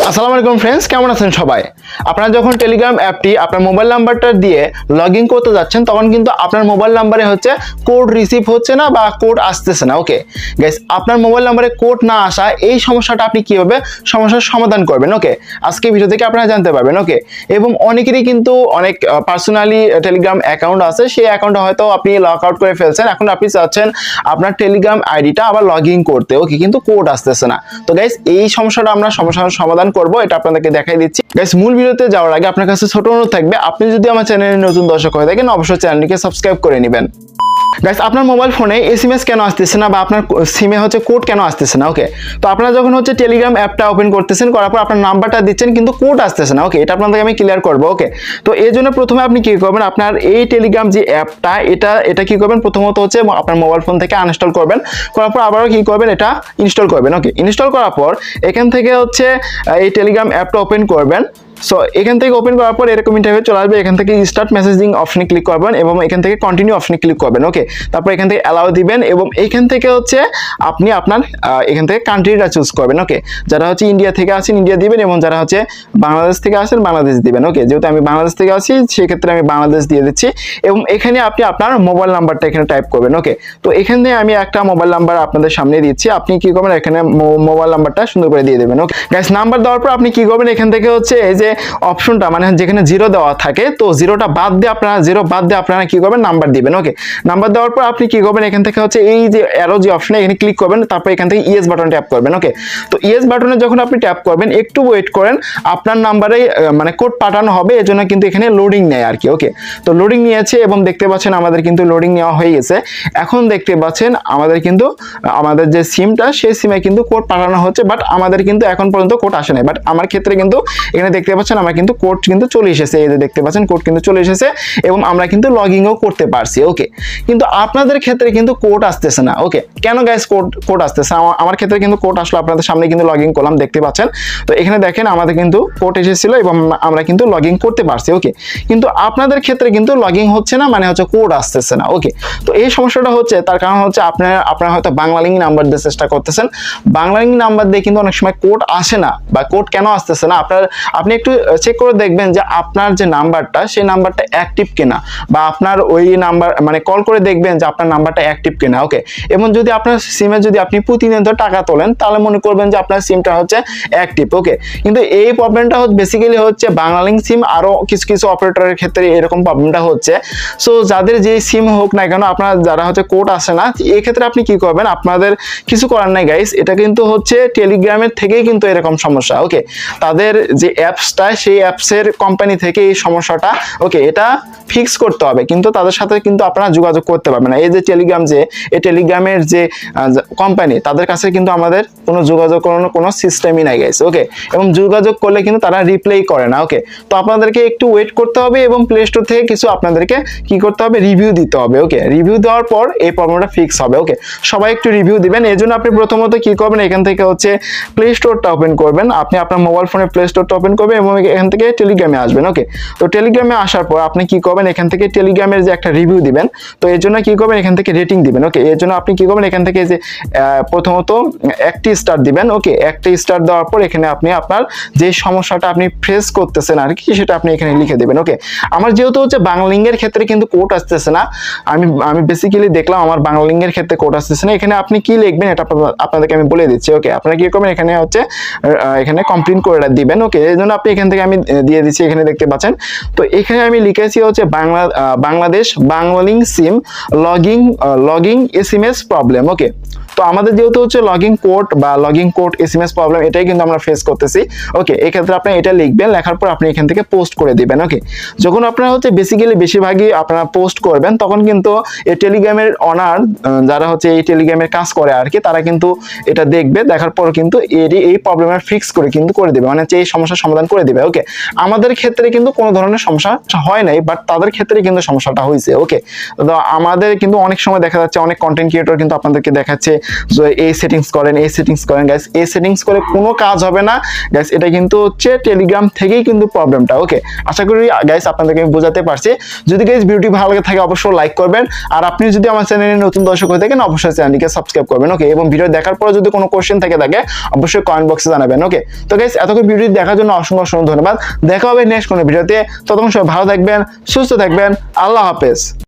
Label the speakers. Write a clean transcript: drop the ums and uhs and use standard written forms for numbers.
Speaker 1: আসসালামু আলাইকুম ফ্রেন্ডস, কেমন আছেন সবাই? আপনারা যখন টেলিগ্রাম অ্যাপটি আপনার মোবাইল নাম্বারটা দিয়ে লগ ইন করতে যাচ্ছেন তখন কিন্তু আপনার মোবাইল নাম্বারে হচ্ছে কোড রিসিভ হচ্ছে না বা কোড আসতেছে না। ওকে গাইস, আপনার মোবাইল নাম্বারে কোড না আসা এই সমস্যাটা আপনি কিভাবে সমস্যার সমাধান করবেন ওকে আজকে ভিডিও থেকে আপনারা জানতে পারবেন। ওকে এবং অনেকেরই কিন্তু অনেক পার্সোনালি টেলিগ্রাম অ্যাকাউন্ট আছে, সেই অ্যাকাউন্টে হয়তো আপনি লগ আউট করে ফেলছেন, এখন আপনি চাচ্ছেন আপনার টেলিগ্রাম আইডিটা আবার লগ ইন করতে, ওকে কিন্তু কোড আসতেছে না। তো গাইস, এই সমস্যাটা আমরা সমস্যার সমাধান করব, এটা আপনাদেরকে দেখাই দিচ্ছি। গাইস, মূল ভিডিওতে যাওয়ার আগে আপনার কাছে ছোট অনুরোধ থাকবে, আপনি যদি আমার চ্যানেলে নতুন দর্শক হয়ে থাকেন অবশ্যই চ্যানেলটিকে সাবস্ক্রাইব করে নেবেন। গাইস, আপনার মোবাইল ফোনে এসএমএস কেন আসতেছে না বা আপনার সিমে হচ্ছে কোড কেন আসতেছে না? ওকে তো আপনারা যখন হচ্ছে টেলিগ্রাম অ্যাপটা ওপেন করতেছেন, করার পর আপনার নাম্বারটা দিচ্ছেন কিন্তু কোড আসতেছে না। ওকে, এটা আপনাদেরকে আমি ক্লিয়ার করব। ওকে তো এই জন্য প্রথমে আপনি কি করবেন, আপনার এই টেলিগ্রাম যে অ্যাপটা এটা কি করবেন, প্রথমত হচ্ছে আপনার মোবাইল ফোন থেকে আনইনস্টল করবেন, করার পর আবারও কি করবেন, এটা ইনস্টল করবেন। ওকে ইনস্টল করার পর এখান থেকে হচ্ছে এই টেলিগ্রাম অ্যাপটা ওপেন করবেন। সো এখান থেকে ওপেন করার পর এরকম ইন্টারভিউ চলে আসবে, এখান থেকে স্টার্ট মেসেজিং অপশনে ক্লিক করবেন এবং এখান থেকে কন্টিনিউ অপশনে ক্লিক করবেন। ওকে তারপর এখান থেকে অ্যালাউ দিবেন এবং এখান থেকে হচ্ছে আপনি আপনার এখান থেকে কান্ট্রিটা চুজ করবেন। ওকে যারা হচ্ছে ইন্ডিয়া থেকে আছেন ইন্ডিয়া দিবেন এবং যারা হচ্ছে বাংলাদেশ থেকে আসেন বাংলাদেশ দিবেন। ওকে যেহেতু আমি বাংলাদেশ থেকে আছি সেক্ষেত্রে আমি বাংলাদেশ দিয়ে দিচ্ছি এবং এখানে আপনি আপনার মোবাইল নাম্বারটা এখানে টাইপ করবেন। ওকে তো এখানে আমি একটা মোবাইল নাম্বার আপনাদের সামনে দিচ্ছি, আপনি কি করবেন এখানে মোবাইল নাম্বারটা সুন্দর করে দিয়ে দেবেন। ওকে গাইস, নাম্বার দেওয়ার পর আপনি কি করবেন, এখান থেকে হচ্ছে এই যে অপশনটা মানে যেখানে জিরো দেওয়া থাকে, তো জিরোটা বাদ দিয়ে আপনারা কি করবেন, নাম্বার দিবেন। ওকে নাম্বার দেওয়ার পর আপনি কি করবেন, এখান থেকে হচ্ছে এই যে অ্যারো যে অপশনে এখানে ক্লিক করবেন, তারপর এখান থেকে ইয়েস বাটন ট্যাপ করবেন। ওকে তো ইয়েস বাটনে যখন আপনি ট্যাপ করবেন একটু ওয়েট করেন, আপনার নাম্বারে মানে কোড পাঠানো হবে, এজন্য কিন্তু এখানে লোডিং নেয় আর কি। ওকে তো লোডিং নিয়েছে এবং দেখতে পাচ্ছেন আমাদের কিন্তু লোডিং নেওয়া হয়ে গেছে। এখন দেখতে পাচ্ছেন আমাদের কিন্তু আমাদের যে সিমটা সেই সিমে কিন্তু কোড পাঠানো হচ্ছে, বাট আমাদের কিন্তু এখন পর্যন্ত কোড আসে নাই। বাট আমার ক্ষেত্রে কিন্তু এখানে দেখতে পাচ্ছেন আমার কিন্তু কোড কিন্তু চলে এসেছে, এই যে দেখতে পাচ্ছেন কোড কিন্তু চলে এসেছে এবং আমরা কিন্তু লগইনও করতে পারছি। ওকে কিন্তু আপনাদের ক্ষেত্রে কিন্তু কোড আসতেছে না। ওকে কেন গাইস কোড আসতেছে? আমার ক্ষেত্রে কিন্তু কোড আসলো, আপনাদের সামনে কিন্তু লগইন করলাম, দেখতে পাচ্ছেন। তো এখানে দেখেন আমাদের কিন্তু কোড এসেছিল এবং আমরা কিন্তু লগইন করতে পারছি। ওকে কিন্তু আপনাদের ক্ষেত্রে কিন্তু লগইন হচ্ছে না, মানে হচ্ছে কোড আসতেছে না। ওকে তো এই সমস্যাটা হচ্ছে, তার কারণ হচ্ছে আপনারা হয়তো বাংলা লিঙ্ক নাম্বার দিয়ে চেষ্টা করতেছেন, বাংলা লিঙ্ক নাম্বার দিয়ে কিন্তু অনেক সময় কোড আসে না বা কোড কেন আসতেছে না আপনি একটু চেক করে দেখবেন যে আপনার যে নাম্বারটা সেই নাম্বারটা অ্যাক্টিভ কিনা, বা আপনার ওই নাম্বার মানে কল করে দেখবেন যে আপনার নাম্বারটা অ্যাক্টিভ কিনা। ওকে এবং যদি আপনার সিমে যদি আপনি প্রতিনিয়ত টাকা তোলেন তাহলে মনে করবেন যে আপনার সিমটা হচ্ছে অ্যাক্টিভ। ওকে কিন্তু এই প্রবলেমটা হচ্ছে বেসিক্যালি হচ্ছে বাংলালিংক সিম, আরো কিছু কিছু অপারেটরের ক্ষেত্রে এরকম প্রবলেমটা হচ্ছে। সো যাদের যে সিম হোক না কেন, আপনার যারা হচ্ছে কোড আসে না, এই ক্ষেত্রে আপনি কি করবেন, আপনাদের কিছু করার নাই গাইস, এটা কিন্তু হচ্ছে টেলিগ্রামের থেকেই কিন্তু এরকম সমস্যা। ওকে তাদের যে অ্যাপসটা সেই অ্যাপসের কোম্পানি থেকে এই সমস্যাটা ওকে এটা ফিক্স করতে হবে, কিন্তু তাদের সাথে কিন্তু আপনারা যোগাযোগ করতে পারবেন না। এই যে টেলিগ্রাম যে এই টেলিগ্রামের যে কোম্পানি, তাদের কাছে কিন্তু আমাদের কোনো যোগাযোগ করানোর কোনো সিস্টেমই নাই গাইস। ওকে এবং যোগাযোগ করলে কিন্তু তারা রিপ্লাই করে না। ওকে তো আপনাদেরকে একটু ওয়েট করতে হবে এবং প্লে স্টোর থেকে কিছু আপনাদেরকে কি করতে হবে, রিভিউ দিতে হবে। ওকে রিভিউ দেওয়ার পর এই প্রবলেমটা ফিক্স হবে। ওকে সবাই একটু রিভিউ দিবেন, এই জন্য আপনি প্রথমত কি করবেন, এখান থেকে হচ্ছে প্লে স্টোরটা ওপেন করবেন, আপনি আপনার মোবাইল ফোনে প্লে স্টোরটা ওপেন করবেন এবং এখান থেকে টেলিগ্রামে আসবেন। ওকে তো টেলিগ্রামে আসার পর আপনি কি করবেন, এখান থেকে টেলিগ্রামের যে একটা রিভিউ দিবেন, তো এর জন্য কি করবেন, এখান থেকে রেটিং দিবেন। ওকে এর জন্য আপনি কি করবেন, এখান থেকে যে প্রথমত একটি স্টার দিবেন। ওকে একটি স্টার দেওয়ার পর এখানে আপনি আপনার যে সমস্যাটা আপনি ফেস করতেছেন আর কি সেটা আপনি এখানে লিখে দেবেন। ওকে আমার যেহেতু হচ্ছে বাংলালিংকের ক্ষেত্রে কিন্তু কোড আসতেছে না, আমি বেসিক্যালি দেখলাম আমার বাংলালিংকের ক্ষেত্রে কোড আসতেছে না। এখানে আপনি কি লিখবেন এটা আপনাদেরকে আমি বলে দিচ্ছি। ওকে আপনারা কি করবেন, এখানে হচ্ছে এখানে কমপ্লিট করে দিবেন। ওকে এই জন্য আপনি এখান থেকে আমি দিয়ে দিচ্ছি, এখানে দেখতে পাচ্ছেন। তো এখানে আমি লিখেছি হচ্ছে বাংলাদেশ বাংলালিংক সিম লগইন এসএমএস প্রবলেম। ওকে তো আমাদের যেহেতু হচ্ছে লগইন কোড এসএমএস প্রবলেম এটাই কিন্তু আমরা ফেস করতেছি। ওকে এই ক্ষেত্রে আপনি এটা লিখবেন, লেখার পর আপনি এখান থেকে পোস্ট করে দিবেন। ওকে যখন আপনারা হচ্ছে বেসিক্যালি বেশিরভাগই আপনারা পোস্ট করবেন তখন কিন্তু এই টেলিগ্রামের অনার যারা হচ্ছে এই টেলিগ্রামের কাজ করে আর কি, তারা কিন্তু এটা দেখবে, দেখার পর কিন্তু এই প্রবলেমের ফিক্স করে দিবে, মানে এই সমস্যার সমাধান করে দিবে। ওকে আমাদের ক্ষেত্রে কিন্তু কোনো ধরনের সমস্যা হয় নাই, বাট তাদের ক্ষেত্রে কিন্তু সমস্যাটা হয়েছে। ওকে তো আমাদের কিন্তু অনেক সময় দেখা যাচ্ছে অনেক কন্টেন্ট ক্রিয়েটর কিন্তু আপনাদেরকে দেখাচ্ছে যে এই সেটিংস করেন এই সেটিংস করেন গাইস, এই সেটিংস করে কোনো কাজ হবে না গাইস। এটা কিন্তু হচ্ছে টেলিগ্রাম থেকেই কিন্তু প্রবলেমটা। ওকে, আশা করি গাইস আপনাদেরকে আমি বোঝাতে পারছি। যদি গাইস ভিডিওটি ভালো লাগে থাকে অবশ্যই লাইক করবেন, আর আপনি যদি আমার চ্যানেলে নতুন দর্শক হয়ে থাকেন অবশ্যই চ্যানেলটিকে সাবস্ক্রাইব করবেন। ওকে, এবং ভিডিও দেখার পরে যদি কোনো কোশ্চেন থেকে থাকে অবশ্যই কমেন্ট বক্সে জানাবেন। ওকে, তো গাইস এতক্ষণ ভিডিও দেখার জন্য অসংখ্য ধন্যবাদ। দেখা হবে নেক্সট কোনো ভিডিওতে, ততক্ষণ সবাই ভালো থাকবেন, সুস্থ থাকবেন, আল্লাহ হাফেজ।